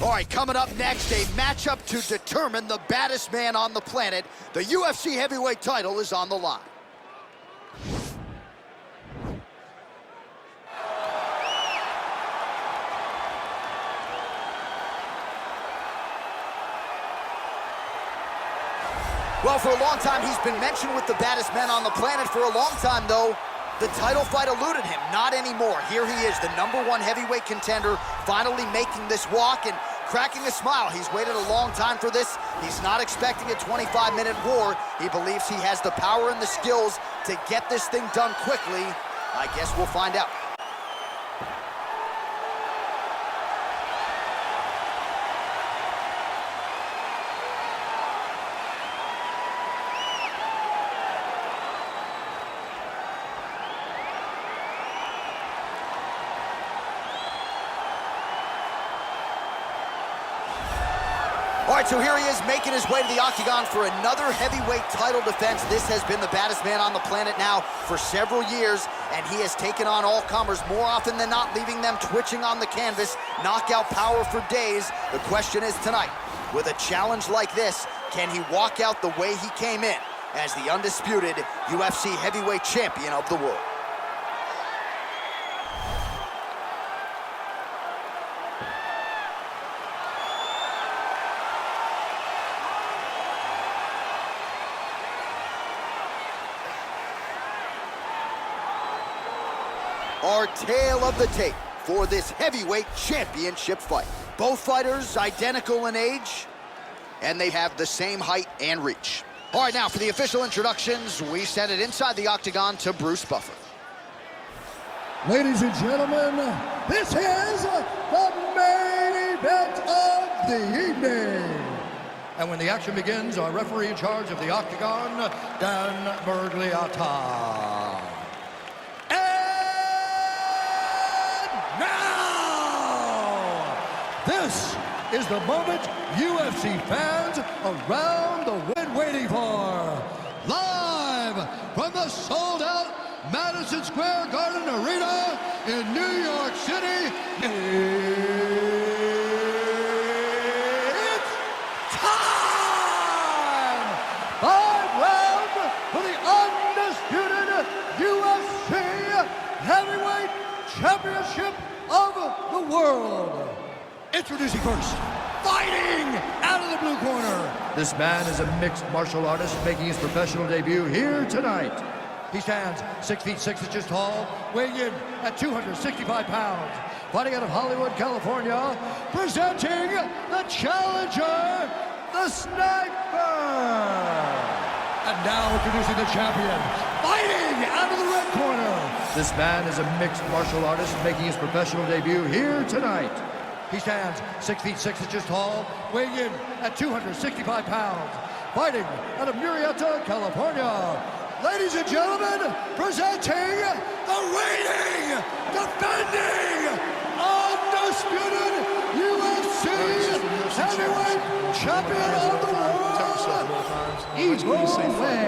All right, coming up next, a matchup to determine the baddest man on the planet. The UFC heavyweight title is on the line. Well, for a long time, he's been mentioned with the baddest men on the planet. For a long time, though, the title fight eluded him. Not anymore. Here he is, the #1 heavyweight contender, finally making this walk and cracking a smile. He's waited a long time for this. He's not expecting a 25-minute war. He believes he has the power and the skills to get this thing done quickly. I guess we'll find out. All right, so here he is making his way to the octagon for another heavyweight title defense. This has been the baddest man on the planet now for several years, and he has taken on all comers more often than not, leaving them twitching on the canvas. Knockout power for days. The question is tonight, with a challenge like this, can he walk out the way he came in as the undisputed UFC heavyweight champion of the world? Our tale of the tape for this heavyweight championship fight. Both fighters identical in age, and they have the same height and reach. All right, now for the official introductions, we send it inside the octagon to Bruce Buffer. Ladies and gentlemen, this is the main event of the evening. And when the action begins, our referee in charge of the octagon, Dan Bergliata. This is the moment UFC fans around the world waiting for. Live from the sold-out Madison Square Garden Arena in New York City, it's time! 5 rounds for the undisputed UFC Heavyweight Championship of the world. Introducing first, fighting out of the blue corner. This man is a mixed martial artist making his professional debut here tonight. He stands 6 feet 6 inches tall, weighing in at 265 pounds. Fighting out of Hollywood, California, presenting the challenger, the Sniper. And now introducing the champion, fighting out of the red corner. This man is a mixed martial artist making his professional debut here tonight. He stands 6 feet 6 inches tall, weighing in at 265 pounds. Fighting out of Murrieta, California. Ladies and gentlemen, presenting the reigning, defending, undisputed UFC heavyweight champion of the world, Eagle Way.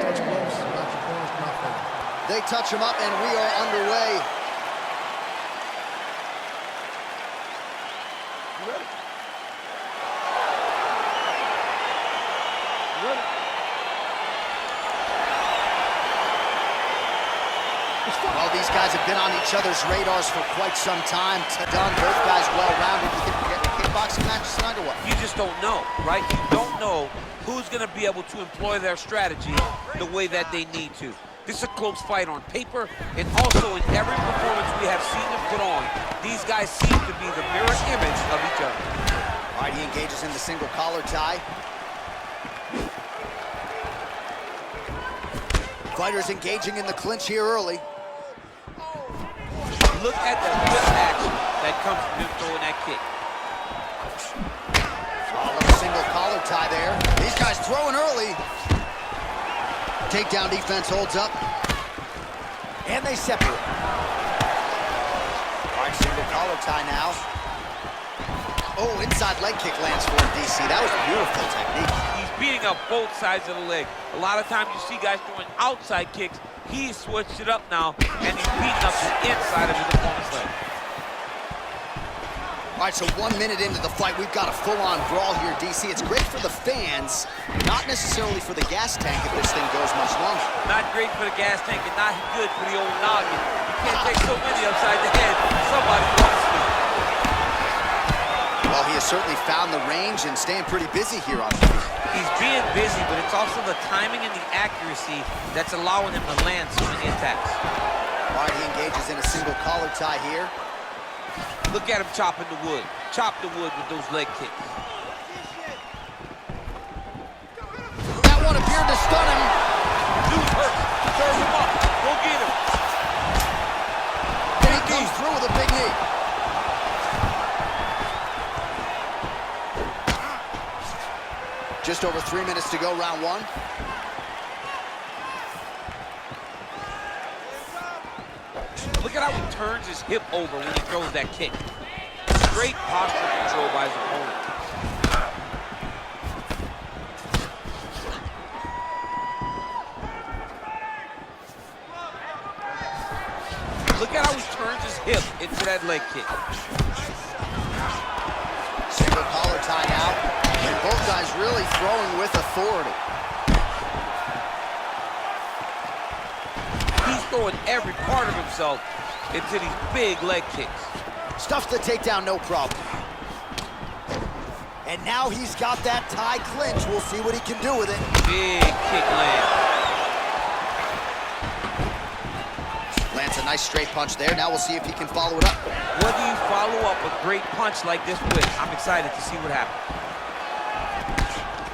They touch him up, and we are underway. Well, these guys have been on each other's radars for quite some time. Done, both guys well-rounded. You think we're getting a kickboxing match tonight or what? You just don't know, right? You don't know who's going to be able to employ their strategy the way that they need to. This is a close fight on paper, and also in every performance we have seen them put on, these guys seem to be the mirror image of each other. All right, he engages in the single collar tie. Fighters engaging in the clinch here early. Look at the good action that comes from him throwing that kick. A little single collar tie there. These guys throwing early. Takedown defense holds up. And they separate. All right, single collar tie now. Oh, inside leg kick lands for DC. That was a beautiful technique. He's beating up both sides of the leg. A lot of times you see guys throwing outside kicks. He's switched it up now, and he's beating up the inside of his opponent's leg. All right, so 1 minute into the fight, we've got a full-on brawl here, DC. It's great for the fans, not necessarily for the gas tank if this thing goes much longer. Not great for the gas tank and not good for the old noggin. You can't take so many upside the head. Somebody wants to. Well, he has certainly found the range and staying pretty busy here on the field. He's being busy, but it's also the timing and the accuracy that's allowing him to land so many attacks. All right, he engages in a single collar tie here. Look at him chopping the wood. Chop the wood with those leg kicks. That one appeared to stun him. Dude hurt. Serve him up. Go get him. And he comes through with a big knee. Just over 3 minutes to go, round one. Look at how he turns his hip over when he throws that kick. Great posture control by his opponent. Look at how he turns his hip into that leg kick. Single collar tie now. And both guys really throwing with authority. He's throwing every part of himself into these big leg kicks. Stuffs the takedown, no problem. And now he's got that tie clinch. We'll see what he can do with it. Big kick land. Lands a nice straight punch there. Now we'll see if he can follow it up. What do you follow up a great punch like this with? I'm excited to see what happens.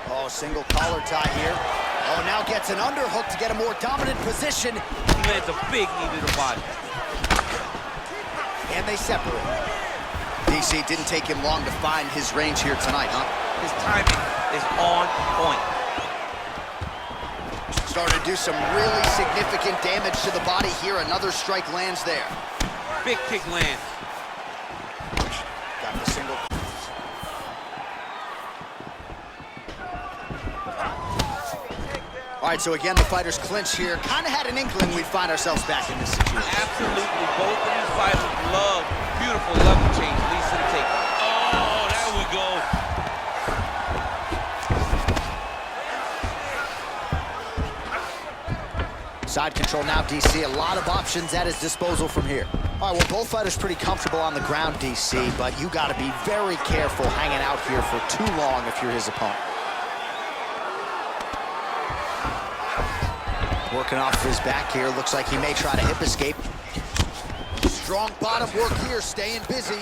Oh, single collar tie here. Oh, now gets an underhook to get a more dominant position. He lands a big knee to the body. And they separate. DC, didn't take him long to find his range here tonight, huh? His timing is on point. Started to do some really significant damage to the body here. Another strike lands there. Big kick lands. Got the single. All right, so again, the fighters clinch here. Kind of had an inkling we'd find ourselves back in this situation. Absolutely. Both of these fighters love beautiful level change. Leads to the take. Oh, there we go. Side control now, DC. A lot of options at his disposal from here. All right, well, both fighters pretty comfortable on the ground, DC, but you got to be very careful hanging out here for too long if you're his opponent. Working off his back here. Looks like he may try to hip escape. Strong bottom work here, staying busy.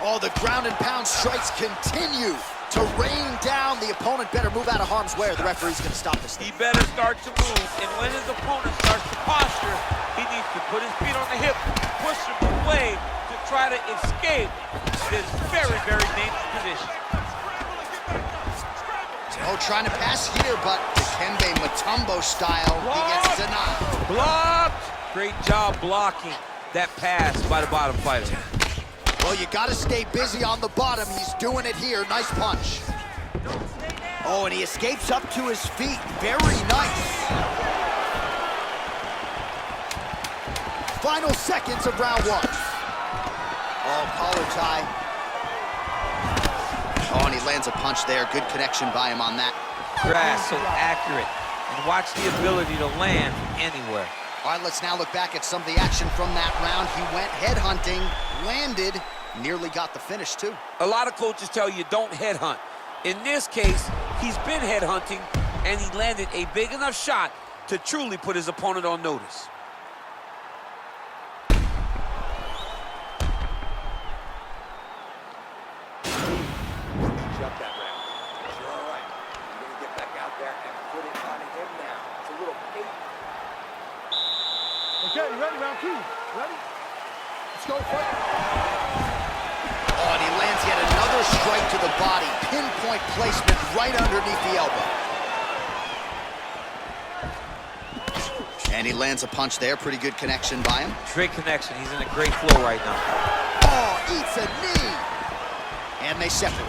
Oh, the ground and pound strikes continue to rain down. The opponent better move out of harm's way or the referee's going to stop this thing. He better start to move, and when his opponent starts to posture, he needs to put his feet on the hip, push him away to try to escape this very, very dangerous position. Oh, trying to pass here, but Dikembe Mutombo style, he gets denied. Blocked! Great job blocking that pass by the bottom fighter. Well, you got to stay busy on the bottom. He's doing it here. Nice punch. Oh, and he escapes up to his feet. Very nice. Final seconds of round one. Oh, collar tie. Oh, and he lands a punch there. Good connection by him on that. Grass so accurate. And watch the ability to land anywhere. All right, let's now look back at some of the action from that round. He went headhunting, landed, nearly got the finish, too. A lot of coaches tell you don't headhunt. In this case, he's been headhunting, and he landed a big enough shot to truly put his opponent on notice. Jump that round. You're all right. You're going to get back out there and put it on him now. It's a little pain. Okay, you ready? Round two. Ready? Let's go, fight. Oh, and he lands yet another strike to the body. Pinpoint placement right underneath the elbow. And he lands a punch there. Pretty good connection by him. Great connection. He's in a great flow right now. Oh, eats a knee. And they separate.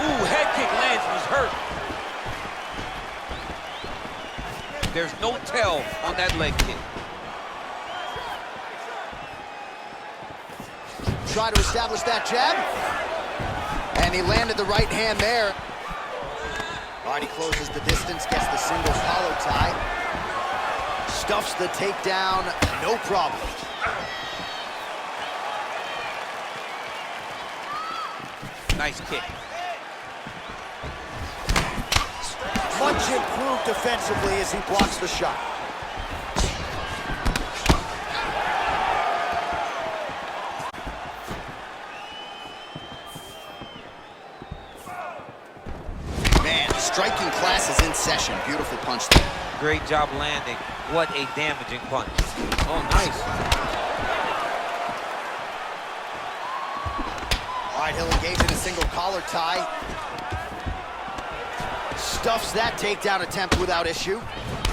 Ooh, head kick lands and he's hurt. There's no tell on that leg kick. try to establish that jab. And he landed the right hand there. All right, he closes the distance, gets the single collar tie. Stuffs the takedown, no problem. Nice kick. Much improved defensively as he blocks the shot. Man, striking class is in session. Beautiful punch there. Great job landing. What a damaging punch. Oh, nice. All right, he'll engage in a single collar tie. Stuffs that takedown attempt without issue.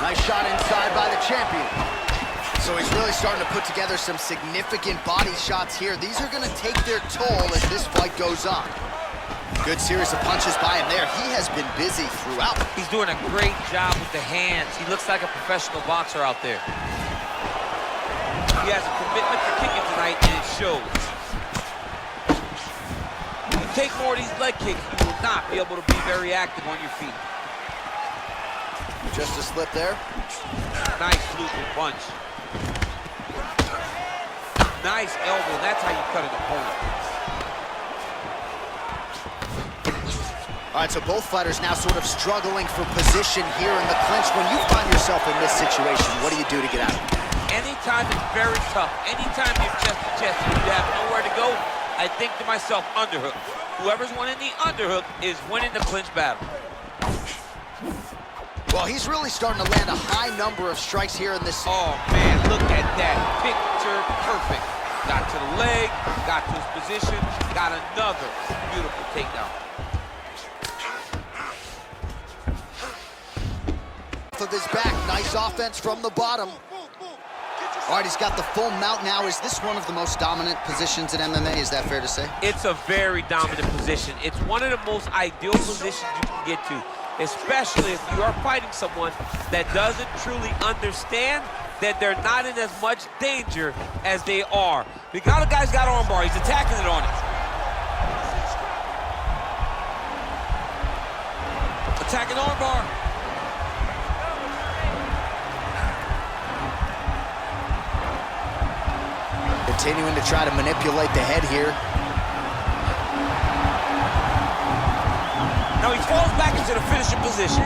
Nice shot inside by the champion. So he's really starting to put together some significant body shots here. These are going to take their toll as this fight goes on. Good series of punches by him there. He has been busy throughout. He's doing a great job with the hands. He looks like a professional boxer out there. He has a commitment to kicking tonight, and it shows. If you take more of these leg kicks, you will not be able to be very active on your feet. Just a slip there. Nice looping punch. Nice elbow. That's how you cut an opponent. All right, so both fighters now sort of struggling for position here in the clinch. When you find yourself in this situation, what do you do to get out of it? Anytime it's very tough, anytime you're chest to chest and you have nowhere to go, I think to myself, underhook. Whoever's winning the underhook is winning the clinch battle. Well, he's really starting to land a high number of strikes here in this. Oh, man, look at that. Picture perfect. Got to the leg, got to his position, got another beautiful takedown. Of his back, nice offense from the bottom. All right, he's got the full mount now. Is this one of the most dominant positions in MMA? Is that fair to say? It's a very dominant position. It's one of the most ideal positions you can get to, especially if you are fighting someone that doesn't truly understand that they're not in as much danger as they are. The guy's got armbar. He's attacking it on it. Attacking armbar. Continuing to try to manipulate the head here. Now he falls back into the finishing position.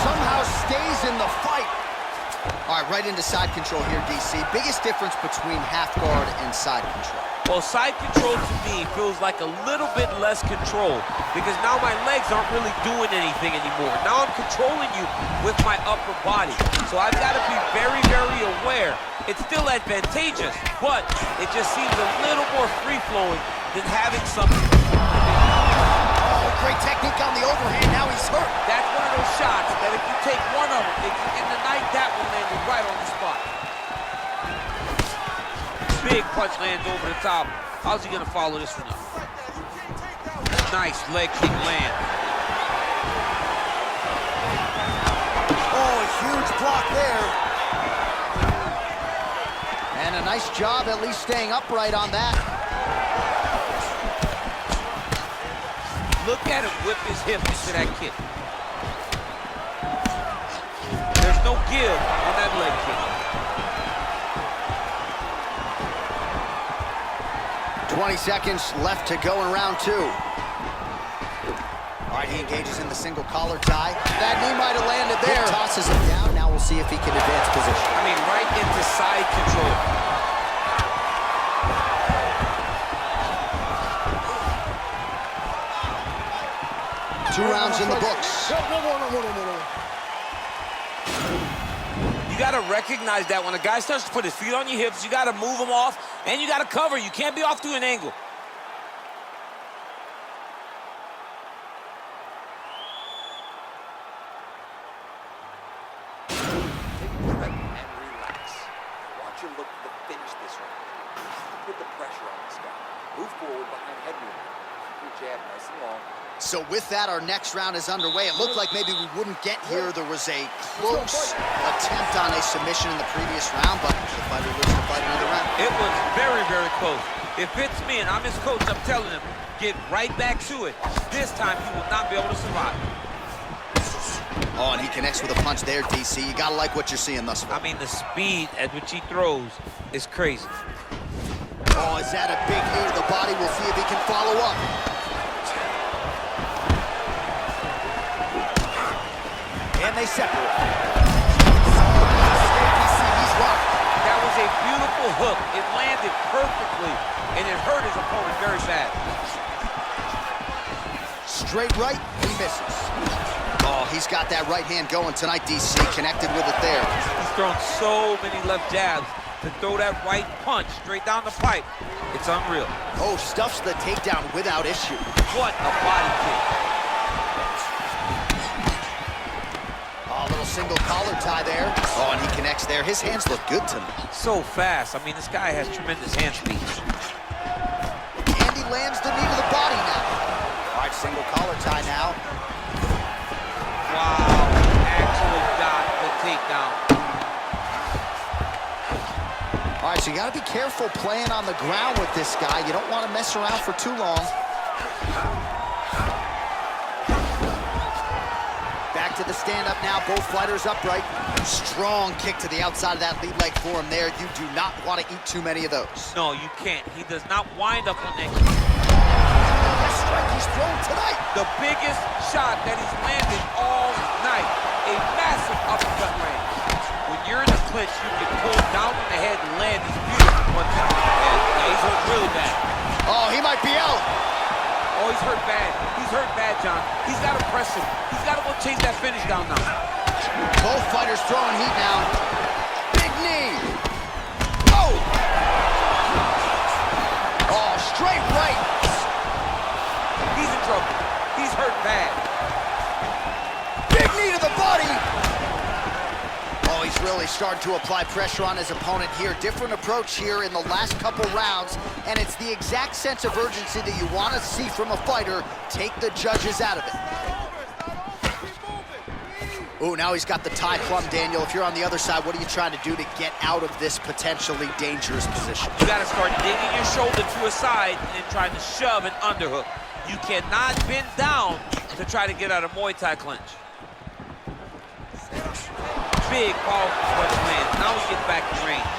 Somehow stays in the fight. All right, right into side control here, DC. Biggest difference between half guard and side control. Well, side control to me feels like a little bit less control because now my legs aren't really doing anything anymore. Now I'm controlling you with my upper body. So I've got to be very, very aware. It's still advantageous, but it just seems a little more free-flowing than having something. Oh, great technique on the overhand. Now he's hurt. That's one of those shots that if you take one of them, if you end the night, that one landed right on the spot. Big punch lands over the top. How's he gonna follow this one up? Nice leg kick land. Oh, a huge block there. And a nice job at least staying upright on that. Look at him whip his hip into that kick. There's no give on that leg kick. 20 seconds left to go in round two. All right, he engages in the single collar tie. That knee might have landed there. Tosses him down. Now we'll see if he can advance position. I mean, right into side control. 2 rounds in the books. You got to recognize that when a guy starts to put his feet on your hips, you got to move him off, and you got to cover. You can't be off to an angle. Take a breath and relax. Watch him look to finish this round. Put the pressure on this guy. Move forward behind head movement. Keep your jab nice and long. So with that, our next round is underway. It looked like maybe we wouldn't get here. There was a close attempt on a submission in the previous round, but the fighter lives to fight another round. It was very, very close. If it's me and I'm his coach, I'm telling him, get right back to it. This time, he will not be able to survive. Oh, and he connects with a punch there, DC. You gotta like what you're seeing thus far. I mean, the speed at which he throws is crazy. Oh, is that a big knee to the body? We'll see if he can follow up. And they separate. He's rocked. That was a beautiful hook. It landed perfectly, and it hurt his opponent very bad. Straight right, he misses. Oh, he's got that right hand going tonight, DC. Connected with it there. He's thrown so many left jabs. To throw that right punch straight down the pipe, it's unreal. Oh, stuffs the takedown without issue. What a body kick. Oh, a little single collar tie there. Oh, and he connects there. His hands look good tonight. So fast. I mean, this guy has tremendous hand speed. And he lands the knee to the body now. All right, single collar tie now. Wow, actually got the takedown. All right, so you got to be careful playing on the ground with this guy. You don't want to mess around for too long. Back to the stand-up now. Both fighters upright. Strong kick to the outside of that lead leg for him there. You do not want to eat too many of those. No, you can't. He does not wind up on that kick. Best strike he's thrown tonight. The biggest shot that he's landed all night. A massive uppercut range. When you're in a clinch, you can pull down on the head and land these beautiful punches. Yeah, he's hurt really bad. Oh, he might be out. Oh, he's hurt bad. He's hurt bad, John. He's got to press him. He's got to go chase that finish down now. Both fighters throwing heat now. Big knee. Oh! Oh, straight right. He's in trouble. He's hurt bad. Big knee to the body. Oh, he's really starting to apply pressure on his opponent here. Different approach here in the last couple rounds, and it's the exact sense of urgency that you want to see from a fighter. Take the judges out of it. Oh, now he's got the tie plumb, Daniel. If you're on the other side, what are you trying to do to get out of this potentially dangerous position? You got to start digging your shoulder to a side and then trying to shove an underhook. You cannot bend down to try to get out of Muay Thai clinch. Big powerful punch lands. Now we get back in range.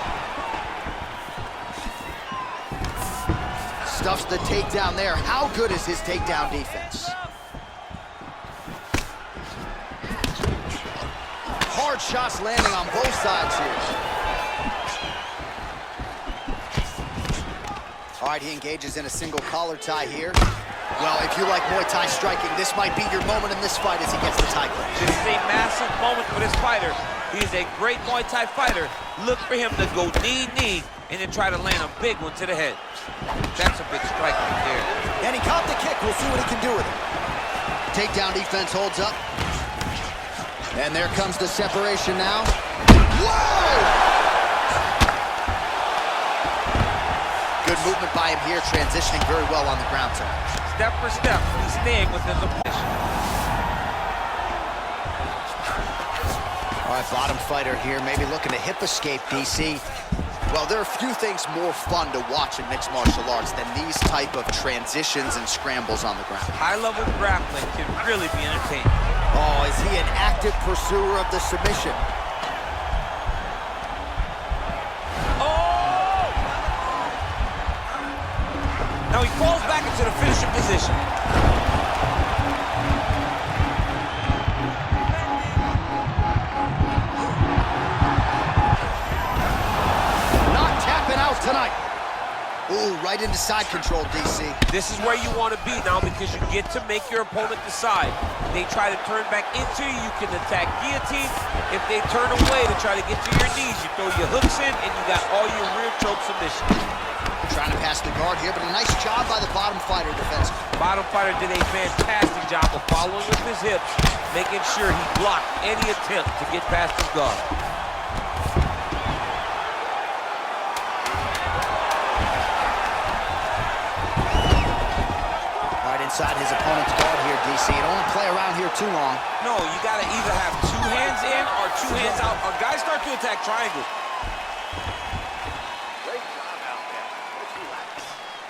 Stuffs the takedown there. How good is his takedown defense? Hard shots landing on both sides here. All right, he engages in a single collar tie here. Well, if you like Muay Thai striking, this might be your moment in this fight as he gets the tie clinch. This is a massive moment for this fighter. He's a great Muay Thai fighter. Look for him to go knee, and then try to land a big one to the head. That's a big strike right there. And he caught the kick. We'll see what he can do with it. Takedown defense holds up. And there comes the separation now. Whoa! Good movement by him here, transitioning very well on the ground tonight. Step for step, he's staying within the position. All right, bottom fighter here, maybe looking to hip escape, DC. Well, there are few things more fun to watch in mixed martial arts than these type of transitions and scrambles on the ground. High-level grappling can really be entertaining. Oh, is he an active pursuer of the submission? Oh! Now he falls back into the finishing position. Not tapping out tonight. Ooh, right into side control, DC. This is where you want to be now because you get to make your opponent decide. They try to turn back into you, you can attack guillotine. If they turn away to try to get to your knees, you throw your hooks in and you got all your rear choke submissions. Trying to pass the guard here, but a nice job by the bottom fighter defensively. Bottom fighter did a fantastic job of following with his hips, making sure he blocked any attempt to get past his guard. inside his opponent's guard here, DC. You don't want to play around here too long. No, you got to either have 2 hands in or 2 hands out, or guys start to attack triangles. Great job out there. Let's relax.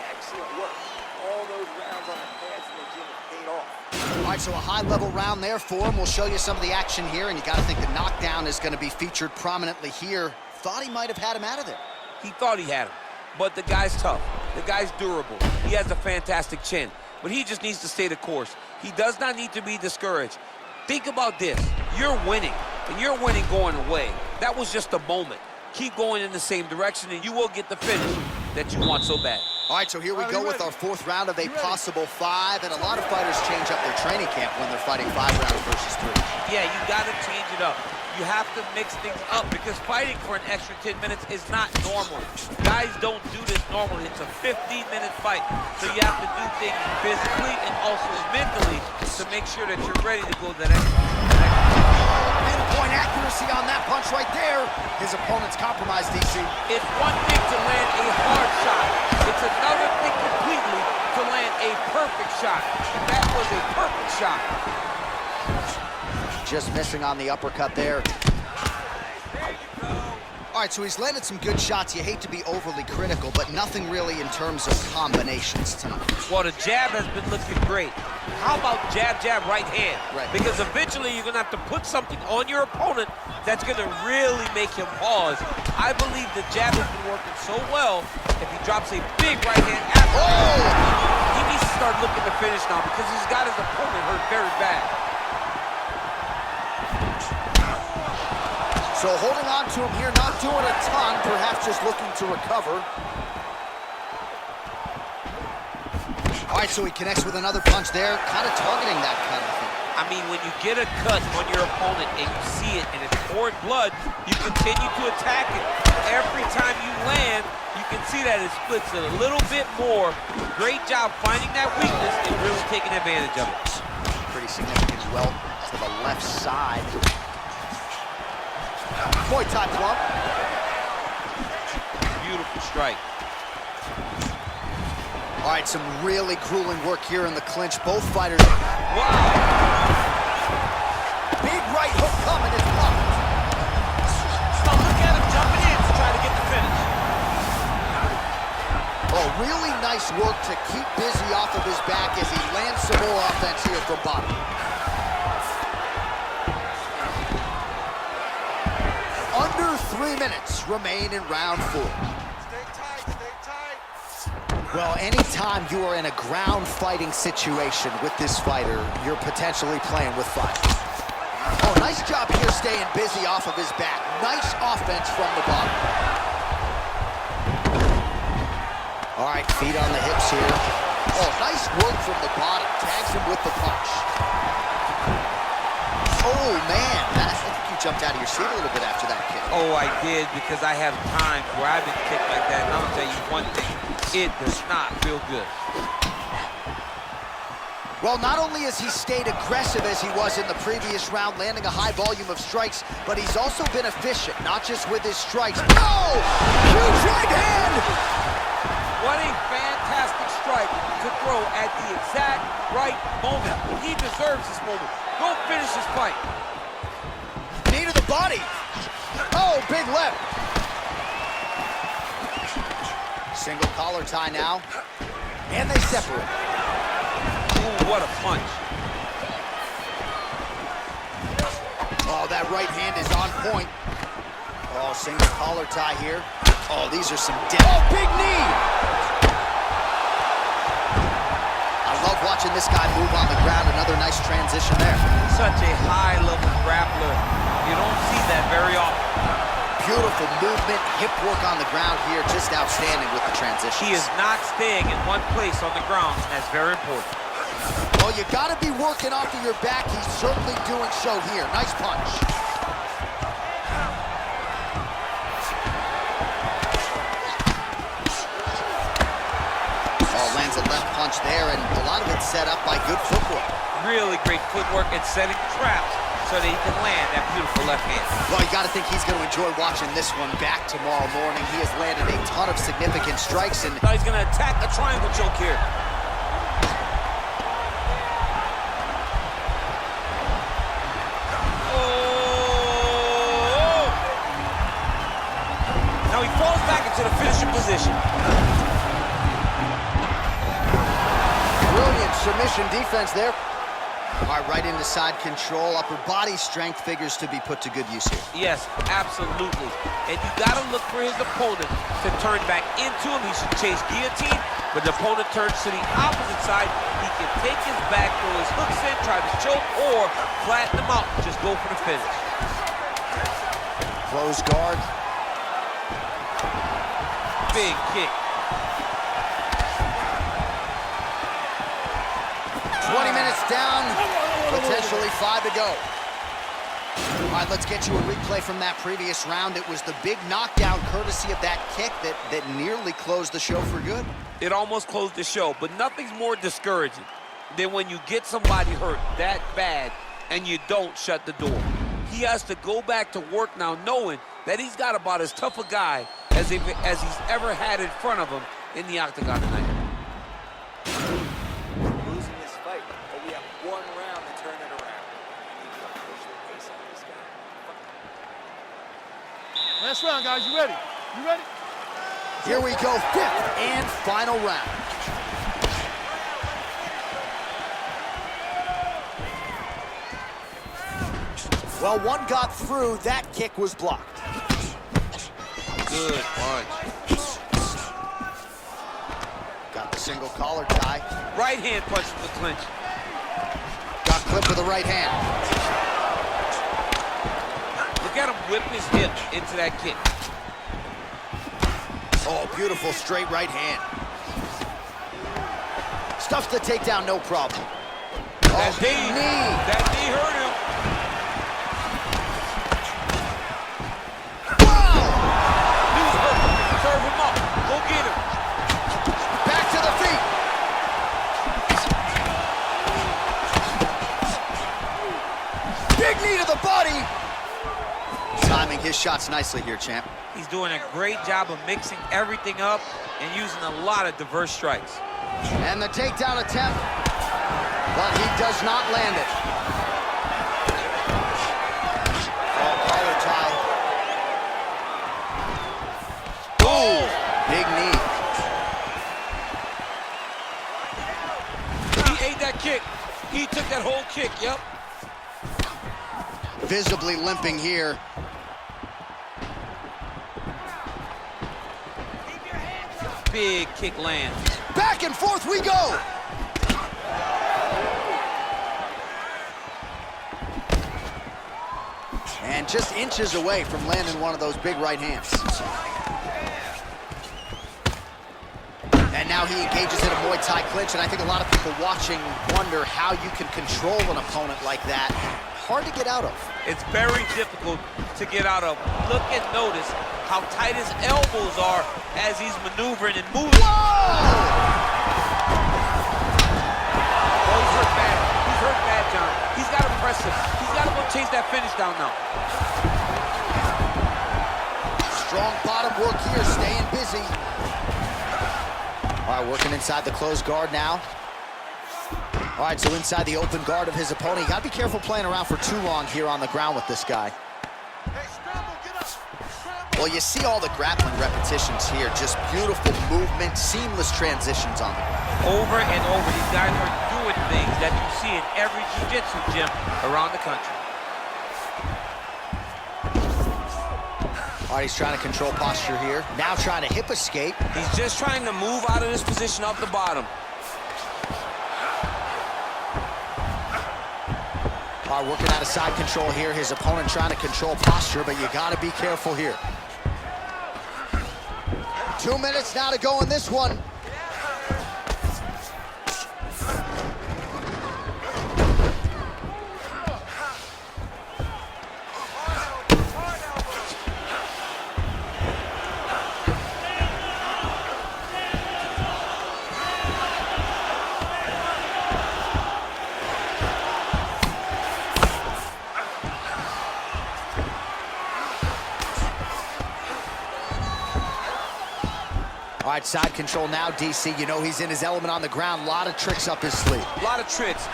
Excellent work. All those rounds on the pads in the gym have paid off. All right, so a high-level round there for him. We'll show you some of the action here, and you got to think the knockdown is going to be featured prominently here. Thought he might have had him out of there. He thought he had him, but the guy's tough. The guy's durable. He has a fantastic chin, but he just needs to stay the course. He does not need to be discouraged. Think about this. You're winning, and you're winning going away. That was just a moment. Keep going in the same direction, and you will get the finish that you want so bad. All right, so here we go with our 4th round of a possible 5, and a lot of fighters change up their training camp when they're fighting 5 rounds versus 3. Yeah, you got to change it up. You have to mix things up because fighting for an extra 10 minutes is not normal. Guys don't do this normally. It's a 15-minute fight, so you have to do things physically and also mentally to make sure that you're ready to go the next. Pinpoint accuracy on that punch right there. His opponent's compromised, DC. It's one thing to land a hard shot. It's another thing completely to land a perfect shot. And that was a perfect shot. Just missing on the uppercut there. All right, so he's landed some good shots. You hate to be overly critical, but nothing really in terms of combinations tonight. Well, the jab has been looking great. How about jab, jab, right hand? Right. Because eventually you're going to have to put something on your opponent that's going to really make him pause. I believe the jab has been working so well. If he drops a big right hand after, he needs to start looking to finish now because he's got his opponent hurt very bad. So holding on to him here, not doing a ton, perhaps just looking to recover. All right, so he connects with another punch there, kind of targeting that cut, I think. I mean, when you get a cut on your opponent and you see it and it's pouring blood, you continue to attack it. Every time you land, you can see that it splits it a little bit more. Great job finding that weakness and really taking advantage of it. Pretty significant welt to the left side. Muay Thai club. Beautiful strike. All right, some really grueling work here in the clinch. Both fighters. Wow! Big right hook coming, it's blocked. Now look at him jumping in to try to get the finish. Oh, really nice work to keep busy off of his back as he lands some more offense here from bottom. Under 3 minutes remain in round 4. Stay tight, stay tight. Well, anytime you are in a ground fighting situation with this fighter, you're potentially playing with fire. Oh, nice job here staying busy off of his back. Nice offense from the bottom. All right, feet on the hips here. Oh, nice work from the bottom. Tags him with the punch. Oh, man, I think you jumped out of your seat a little bit after that kick. Oh, I did, because I have times where I've been kicked like that, and I'm gonna tell you one thing, it does not feel good. Well, not only has he stayed aggressive as he was in the previous round, landing a high volume of strikes, but he's also been efficient, not just with his strikes. Oh! Huge right hand! What a fantastic strike to throw at the exact right moment. He deserves this moment. Go finish this fight. Knee to the body. Oh, big left. Single collar tie now. And they separate. Ooh, what a punch. Oh, that right hand is on point. Oh, single collar tie here. Oh, these are some oh, big knee. I love watching this guy move on the ground. Another nice transition there. Such a high-level grappler. You don't see that very often. Beautiful movement, hip work on the ground here. Just outstanding with the transition. He is not staying in one place on the ground, and that's very important. Well, you got to be working off of your back. He's certainly doing so here. Nice punch. Oh, lands a left punch there, and a lot of it set up by good footwork. Really great footwork and setting traps so that he can land that beautiful left hand. Well, you got to think he's going to enjoy watching this one back tomorrow morning. He has landed a ton of significant strikes, and now he's going to attack the triangle choke here. Russian defense there. All right, right into side control. Upper body strength figures to be put to good use here. Yes, absolutely. And you got to look for his opponent to turn back into him. He should chase guillotine, but the opponent turns to the opposite side. He can take his back, throw his hooks in, try to choke, or flatten him out. Just go for the finish. Close guard. Big kick. 20 minutes down, potentially 5 to go. All right, let's get you a replay from that previous round. It was the big knockdown courtesy of that kick that nearly closed the show for good. It almost closed the show, but nothing's more discouraging than when you get somebody hurt that bad and you don't shut the door. He has to go back to work now knowing that he's got about as tough a guy as he's ever had in front of him in the octagon tonight. Losing this fight, but we have 1 round to turn it around. We need to push the pace on this guy. Last round, guys. You ready? You ready? Here we go, 5th and final round. Well, one got through. That kick was blocked. Good punch. Got the single collar tie. Right hand punch from the clinch. Got clipped with the right hand. Look at him whip his hip into that kick. Oh, beautiful straight right hand. Stuffs the takedown, no problem. That Oh, knee. That knee hurt him. Knee's hurt. Serve him up. Go get him. Back to the feet. Big knee to the body. Timing his shots nicely here, champ. He's doing a great job of mixing everything up and using a lot of diverse strikes. And the takedown attempt, but he does not land it. Oh, collar tie. Oh, big knee. He ate that kick. He took that whole kick, yep. Visibly limping here. Big kick lands. Back and forth we go. And just inches away from landing one of those big right hands. And now he engages in a Muay Thai clinch, and I think a lot of people watching wonder how you can control an opponent like that. Hard to get out of. It's very difficult to get out of. Look and notice how tight his elbows are as he's maneuvering and moving. Whoa! Oh, he's hurt bad. He's hurt bad, John. He's got to press him. He's got to go chase that finish down now. Strong bottom work here, staying busy. All right, working inside the closed guard now. All right, so inside the open guard of his opponent. You got to be careful playing around for too long here on the ground with this guy. Well, you see all the grappling repetitions here. Just beautiful movement, seamless transitions on the ground. Over and over, these guys are doing things that you see in every jiu-jitsu gym around the country. All right, he's trying to control posture here. Now trying to hip escape. He's just trying to move out of this position off the bottom. All right, working out of side control here. His opponent trying to control posture, but you got to be careful here. 2 minutes now to go in this one. All right, side control now, DC. You know he's in his element on the ground. A lot of tricks up his sleeve. A lot of tricks.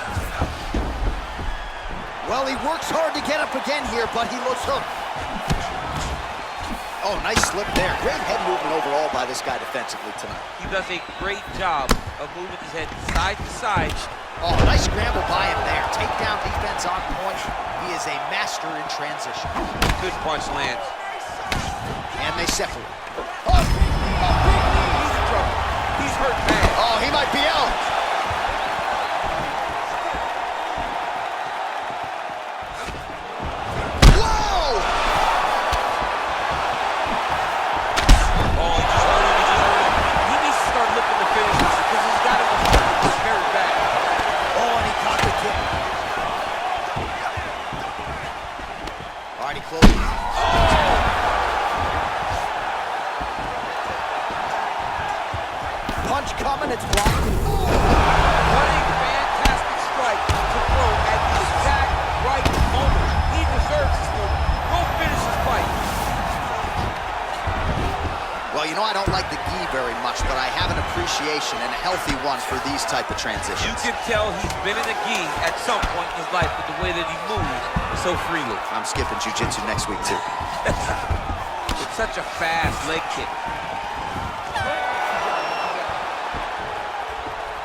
Well, he works hard to get up again here, but he looks hooked. Oh, nice slip there. Great head movement overall by this guy defensively tonight. He does a great job of moving his head side to side Oh, nice scramble by him there. Takedown defense on point. He is a master in transition. Good punch lands. And they separate. Oh, big knee. He's in trouble. He's hurt bad. Oh, he might be out. Whoa! Oh, he just hurt him. He just hurt him. He needs to start looking to finish this because he's got it. It's very bad. Oh, and he caught the kick. All right, he closes. Punch coming, it's blocked. Running fantastic strike to throw at the exact right moment. He deserves this moment. Go finish his fight. Well, you know I don't like the gi very much, but I have an appreciation and a healthy one for these type of transitions. You can tell he's been in the gi at some point in his life with the way that he moves so freely. I'm skipping jiu-jitsu next week, too. It's such a fast leg kick.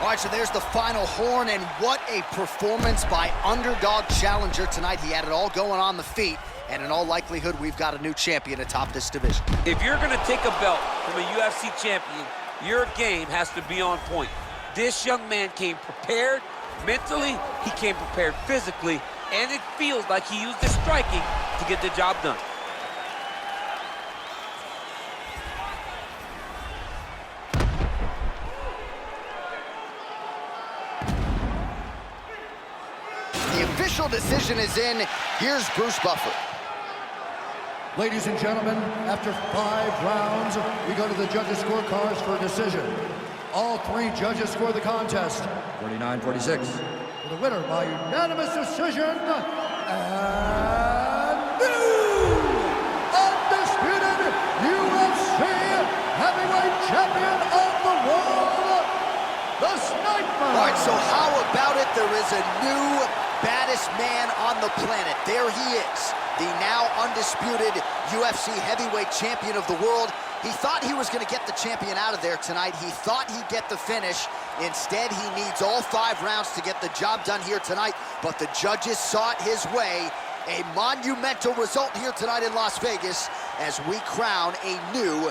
All right, so there's the final horn, and what a performance by underdog challenger tonight. He had it all going on the feet, and in all likelihood, we've got a new champion atop this division. If you're going to take a belt from a UFC champion, your game has to be on point. This young man came prepared mentally, he came prepared physically, and it feels like he used his striking to get the job done. The official decision is in. Here's Bruce Buffer. Ladies and gentlemen, after 5 rounds, we go to the judges' scorecards for a decision. All 3 judges score the contest 49-46. For the winner by unanimous decision, and new undisputed UFC heavyweight champion of the world, the Sniper. All right, so how about it? There is a new baddest man on the planet. There he is, the now undisputed UFC heavyweight champion of the world. He thought he was going to get the champion out of there tonight. He thought he'd get the finish. Instead, he needs all 5 rounds to get the job done here tonight, but the judges saw it his way. A monumental result here tonight in Las Vegas as we crown a new